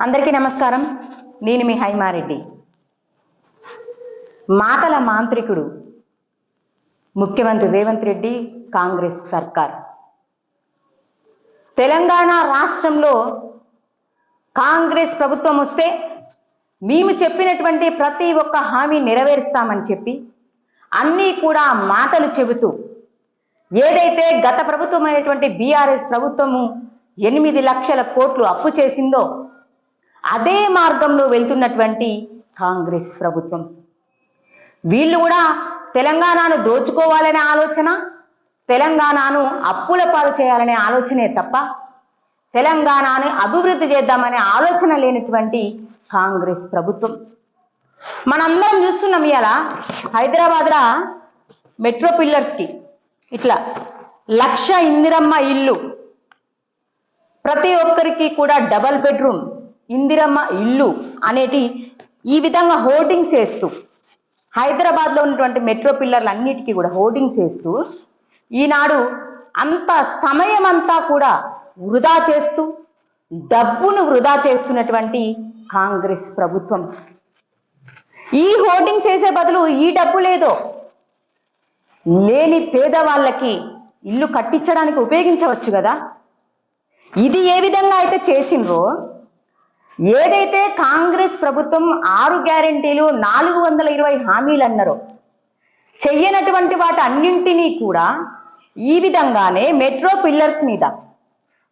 అందరికీ నమస్కారం. నేను మీ హైమారెడ్డి. మాటల మాంత్రికుడు ముఖ్యమంత్రి రేవంత్ రెడ్డి, కాంగ్రెస్ సర్కార్. తెలంగాణ రాష్ట్రంలో కాంగ్రెస్ ప్రభుత్వం వస్తే మేము చెప్పినటువంటి ప్రతి ఒక్క హామీ నెరవేరుస్తామని చెప్పి అన్నీ కూడా మాటలు చెబుతూ ఏదైతే గత ప్రభుత్వమైనటువంటి బీఆర్ఎస్ ప్రభుత్వము 8 లక్షల కోట్లు అప్పు చేసిందో అదే మార్గంలో వెళ్తున్నటువంటి కాంగ్రెస్ ప్రభుత్వం. వీళ్ళు కూడా తెలంగాణను దోచుకోవాలనే ఆలోచన, తెలంగాణను అప్పుల పాలు చేయాలనే ఆలోచనే తప్ప తెలంగాణను అభివృద్ధి చేద్దామనే ఆలోచన లేనటువంటి కాంగ్రెస్ ప్రభుత్వం. మనందరం చూస్తున్నాం ఇవాళ హైదరాబాద్లో మెట్రో పిల్లర్స్కి ఇట్లా 1,00,000 ఇందిరమ్మ ఇల్లు, ప్రతి ఒక్కరికి కూడా డబల్ బెడ్రూమ్ ఇందిరమ్మ ఇల్లు అనేటి ఈ విధంగా హోర్డింగ్స్ వేస్తూ హైదరాబాద్లో ఉన్నటువంటి మెట్రో పిల్లర్లు అన్నిటికీ కూడా హోర్డింగ్స్ వేస్తూ ఈనాడు అంత సమయం అంతా కూడా వృధా చేస్తూ డబ్బును వృధా చేస్తున్నటువంటి కాంగ్రెస్ ప్రభుత్వం. ఈ హోర్డింగ్స్ వేసే బదులు ఈ డబ్బు లేదో లేని పేదవాళ్ళకి ఇల్లు కట్టించడానికి ఉపయోగించవచ్చు కదా. ఇది ఏ విధంగా అయితే చేసిండ్రో, ఏదైతే కాంగ్రెస్ ప్రభుత్వం 6 గ్యారెంటీలు 420 హామీలు అన్నారో చెయ్యనటువంటి వాటి అన్నింటినీ కూడా ఈ విధంగానే మెట్రో పిల్లర్స్ మీద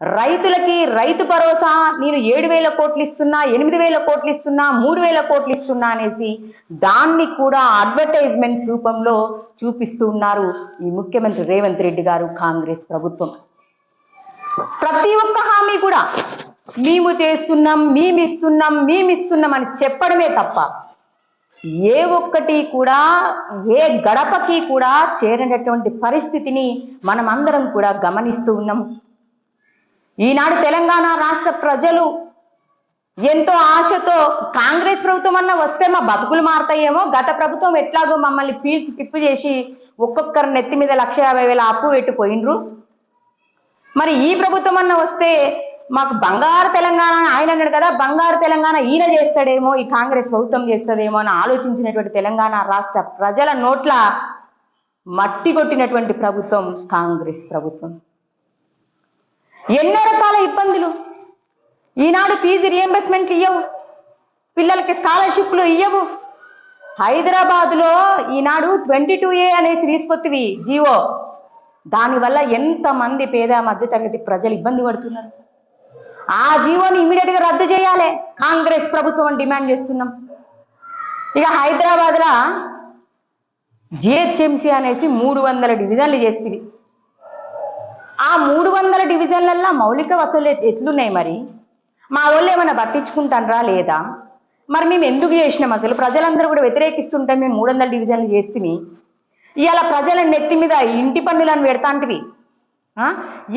రైతులకి రైతు భరోసా నేను 7,000 కోట్లు ఇస్తున్నా, 8,000 కోట్లు ఇస్తున్నా, 3,000 కోట్లు ఇస్తున్నా అనేసి దాన్ని కూడా అడ్వర్టైజ్మెంట్స్ రూపంలో చూపిస్తూ ఉన్నారు ఈ ముఖ్యమంత్రి రేవంత్ రెడ్డి గారు, కాంగ్రెస్ ప్రభుత్వం. ప్రతి ఒక్క హామీ కూడా మేము చేస్తున్నాం, మేమిస్తున్నాం అని చెప్పడమే తప్ప ఏ ఒక్కటి కూడా ఏ గడపకి కూడా చేరినటువంటి పరిస్థితిని మనం అందరం కూడా గమనిస్తూ ఉన్నాం. ఈనాడు తెలంగాణ రాష్ట్ర ప్రజలు ఎంతో ఆశతో కాంగ్రెస్ ప్రభుత్వం అన్న వస్తే మా బతుకులు మారతాయేమో, గత ప్రభుత్వం ఎట్లాగో మమ్మల్ని పీల్చి పిప్పు చేసి ఒక్కొక్కరు నెత్తి మీద 1,50,000 అప్పు పెట్టిపోయినరు, మరి ఈ ప్రభుత్వం అన్న వస్తే మాకు బంగారు తెలంగాణ ఆయన అన్నాడు కదా, బంగారు తెలంగాణ ఈయన చేస్తాడేమో, ఈ కాంగ్రెస్ ప్రభుత్వం చేస్తాడేమో అని ఆలోచించినటువంటి తెలంగాణ రాష్ట్ర ప్రజల నోట్ల మట్టి కొట్టినటువంటి ప్రభుత్వం కాంగ్రెస్ ప్రభుత్వం. ఎన్నో రకాల ఇబ్బందులు. ఈనాడు ఫీజు రియంబర్స్మెంట్లు ఇయ్యవు, పిల్లలకి స్కాలర్షిప్లు ఇయ్యవు. హైదరాబాద్లో ఈనాడు 22A అనేసి తీసుకొత్తివి జీవో, దానివల్ల ఎంతమంది పేద మధ్యతరగతి ప్రజలు ఇబ్బంది పడుతున్నారు. ఆ జీవోని ఇమీడియట్గా రద్దు చేయాలి కాంగ్రెస్ ప్రభుత్వం అని డిమాండ్ చేస్తున్నాం. ఇక హైదరాబాద్లో జిహెచ్ఎంసీ అనేసి 300 డివిజన్లు చేస్తుంది. ఆ 300 డివిజన్లల్లో మౌలిక వసతులు ఎట్లున్నాయి? మరి మా వాళ్ళు ఏమైనా పట్టించుకుంటారా లేదా? మరి మేము ఎందుకు చేసినాం? అసలు ప్రజలందరూ కూడా వ్యతిరేకిస్తుంటే మేము 300 డివిజన్లు చేస్తే ఇవాళ ప్రజల నెత్తి మీద ఇంటి పన్నులను పెడతాంటివి.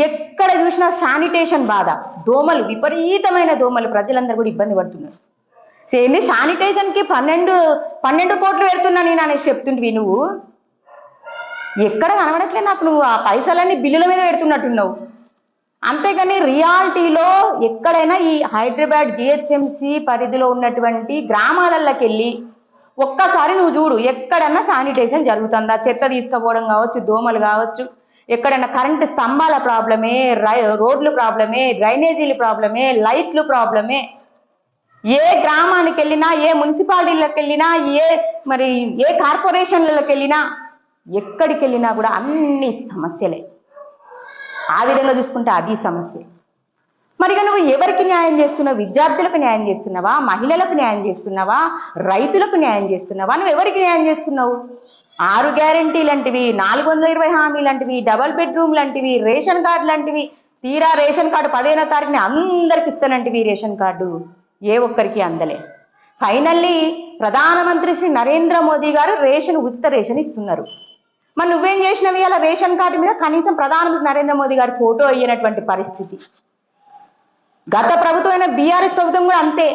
ఎక్కడ చూసినా శానిటేషన్ బాధ, దోమలు, విపరీతమైన దోమలు, ప్రజలందరూ కూడా ఇబ్బంది పడుతున్నారు. ఏంది శానిటేషన్కి 12 కోట్లు పెడుతున్నా నేను అనేసి చెప్తుంటివి నువ్వు. ఎక్కడ కనబడట్లే నాకు, నువ్వు ఆ పైసలన్నీ బిల్లుల మీద పెడుతున్నట్టున్నావు. అంతేగాని రియాలిటీలో ఎక్కడైనా ఈ హైదరాబాద్ జిహెచ్ఎంసీ పరిధిలో ఉన్నటువంటి గ్రామాలలోకి వెళ్ళి ఒక్కసారి నువ్వు చూడు, ఎక్కడన్నా శానిటేషన్ జరుగుతుందా? చెత్త తీసుకుపోవడం కావచ్చు, దోమలు కావచ్చు, ఎక్కడన్నా కరెంటు స్తంభాల ప్రాబ్లమే, రోడ్లు ప్రాబ్లమే, డ్రైనేజీల ప్రాబ్లమే, లైట్లు ప్రాబ్లమే. ఏ గ్రామానికి వెళ్ళినా, ఏ మున్సిపాలిటీలకు వెళ్ళినా, ఏ కార్పొరేషన్లకు వెళ్ళినా, ఎక్కడికి వెళ్ళినా కూడా అన్ని సమస్యలే. ఆ విధంగా చూసుకుంటే అది సమస్య. మరి నువ్వు ఎవరికి న్యాయం చేస్తున్నావు? విద్యార్థులకు న్యాయం చేస్తున్నావా? మహిళలకు న్యాయం చేస్తున్నావా? రైతులకు న్యాయం చేస్తున్నావా? నువ్వు ఎవరికి న్యాయం చేస్తున్నావు? 6 గ్యారెంటీ లాంటివి, 420 హామీ లాంటివి, డబల్ బెడ్రూమ్ లాంటివి, రేషన్ కార్డు లాంటివి, తీరా రేషన్ కార్డు 15వ తారీఖుని అందరికి ఇస్తానంటివి. రేషన్ కార్డు ఏ ఒక్కరికి అందలే. ఫైనల్లీ ప్రధానమంత్రి శ్రీ నరేంద్ర మోదీ గారు ఉచిత రేషన్ ఇస్తున్నారు. మరి నువ్వేం చేసినవి? అలా రేషన్ కార్డు మీద కనీసం ప్రధానమంత్రి నరేంద్ర మోదీ గారి ఫోటో అయ్యేటువంటి పరిస్థితి. గత ప్రభుత్వమైన బీఆర్ఎస్ ప్రభుత్వం కూడా అంతే.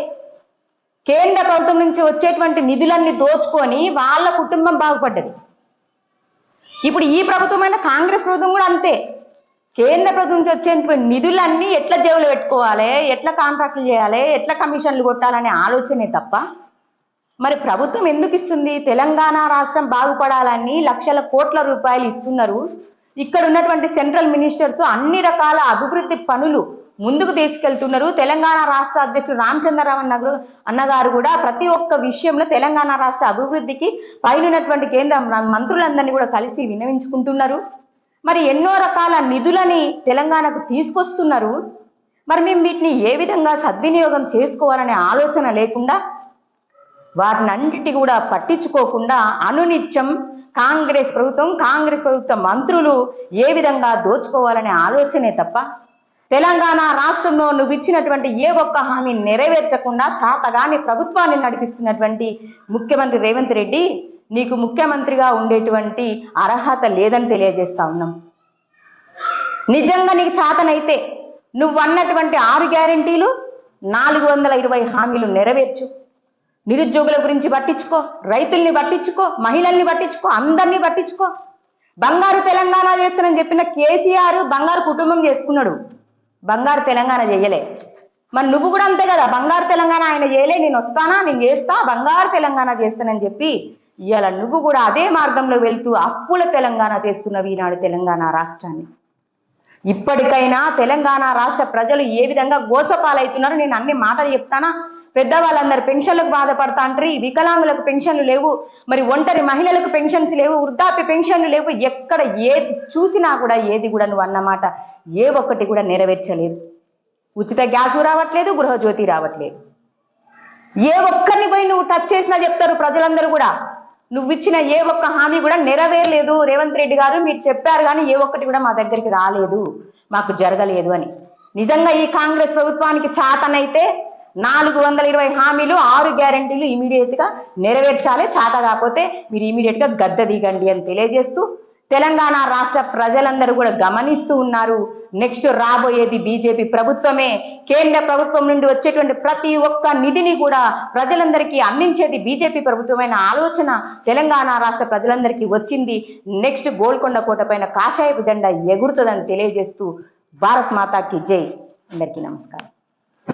కేంద్ర ప్రభుత్వం నుంచి వచ్చేటువంటి నిధులన్నీ దోచుకొని వాళ్ళ కుటుంబం బాగుపడ్డది. ఇప్పుడు ఈ ప్రభుత్వమైన కాంగ్రెస్ ప్రభుత్వం కూడా అంతే. కేంద్ర ప్రభుత్వం నుంచి వచ్చేటువంటి నిధులన్నీ ఎట్లా జేబులో పెట్టుకోవాలి, ఎట్లా కాంట్రాక్టులు చేయాలి, ఎట్లా కమిషన్లు కొట్టాలనే ఆలోచనే తప్ప మరి ప్రభుత్వం ఎందుకు ఇస్తుంది? తెలంగాణ రాష్ట్రం బాగుపడాలని లక్షల కోట్ల రూపాయలు ఇస్తున్నారు. ఇక్కడ ఉన్నటువంటి సెంట్రల్ మినిస్టర్స్ అన్ని రకాల అభివృద్ధి పనులు ముందుకు తీసుకెళ్తున్నారు. తెలంగాణ రాష్ట్ర అధ్యక్షుడు రామచంద్రరావు అన్నగారు కూడా ప్రతి ఒక్క విషయంలో తెలంగాణ రాష్ట్ర అభివృద్ధికి పైనటువంటి కేంద్ర మంత్రులందరినీ కూడా కలిసి విన్నవించుకుంటున్నారు. మరి ఎన్నో రకాల నిధులని తెలంగాణకు తీసుకొస్తున్నారు. మరి మేము వీటిని ఏ విధంగా సద్వినియోగం చేసుకోవాలనే ఆలోచన లేకుండా వాటినన్నిటి కూడా పట్టించుకోకుండా అనునిత్యం కాంగ్రెస్ ప్రభుత్వ మంత్రులు ఏ విధంగా దోచుకోవాలనే ఆలోచనే తప్ప తెలంగాణ రాష్ట్రంలో నువ్వు ఇచ్చినటువంటి ఏ ఒక్క హామీ నెరవేర్చకుండా చాతగాని ప్రభుత్వాన్ని నడిపిస్తున్నటువంటి ముఖ్యమంత్రి రేవంత్ రెడ్డి, నీకు ముఖ్యమంత్రిగా ఉండేటువంటి అర్హత లేదని తెలియజేస్తా ఉన్నాం. నిజంగా నీకు చాతనైతే నువ్వు అన్నటువంటి 6 గ్యారెంటీలు 420 హామీలు నెరవేర్చు. నిరుద్యోగుల గురించి పట్టించుకో, రైతుల్ని పట్టించుకో, మహిళల్ని పట్టించుకో, అందరినీ పట్టించుకో. బంగారు తెలంగాణ చేస్తానని చెప్పిన కేసీఆర్ బంగారు కుటుంబం చేసుకున్నాడు, బంగారు తెలంగాణ చేయలే. మరి నువ్వు కూడా అంతే కదా, బంగారు తెలంగాణ ఆయన చేయలే, నేను వస్తానా, నేను చేస్తా, బంగారు తెలంగాణ చేస్తానని చెప్పి ఇవాళ నువ్వు కూడా అదే మార్గంలో వెళ్తూ అప్పుల తెలంగాణ చేస్తున్నవి ఈనాడు తెలంగాణ రాష్ట్రాన్ని. ఇప్పటికైనా తెలంగాణ రాష్ట్ర ప్రజలు ఏ విధంగా గోసపాలవుతున్నారో నేను అన్ని మాటలు చెప్తానా. పెద్దవాళ్ళందరూ పెన్షన్లకు బాధపడతా అంటారు, వికలాంగులకు పెన్షన్లు లేవు, మరి ఒంటరి మహిళలకు పెన్షన్స్ లేవు, వృద్ధాప్య పెన్షన్లు లేవు. ఎక్కడ ఏది చూసినా కూడా ఏది కూడా నువ్వు అన్నమాట ఏ ఒక్కటి కూడా నెరవేర్చలేదు. ఉచిత గ్యాసు రావట్లేదు, గృహజ్యోతి రావట్లేదు. ఏ ఒక్కరిని పోయి నువ్వు టచ్ చేసినా చెప్తారు ప్రజలందరూ కూడా నువ్వు ఇచ్చిన ఏ ఒక్క హామీ కూడా నెరవేరలేదు. రేవంత్ రెడ్డి గారు మీరు చెప్పారు కానీ ఏ ఒక్కటి కూడా మా దగ్గరికి రాలేదు, మాకు జరగలేదు అని. నిజంగా ఈ కాంగ్రెస్ ప్రభుత్వానికి చాతనైతే 420 హామీలు 6 గ్యారెంటీలు ఇమీడియట్గా నెరవేర్చాలి. చాత కాకపోతే మీరు ఇమీడియట్గా గద్దె దిగండి అని తెలియజేస్తూ తెలంగాణ రాష్ట్ర ప్రజలందరూ కూడా గమనిస్తూ ఉన్నారు. నెక్స్ట్ రాబోయేది బీజేపీ ప్రభుత్వమే. కేంద్ర ప్రభుత్వం నుండి వచ్చేటువంటి ప్రతి ఒక్క నిధిని కూడా ప్రజలందరికీ అందించేది బీజేపీ ప్రభుత్వమైన ఆలోచన తెలంగాణ రాష్ట్ర ప్రజలందరికీ వచ్చింది. నెక్స్ట్ గోల్కొండ కోట పైన కాషాయపు జెండా ఎగురుతుందని తెలియజేస్తూ భారత్ మాతాకి జై. అందరికీ నమస్కారం.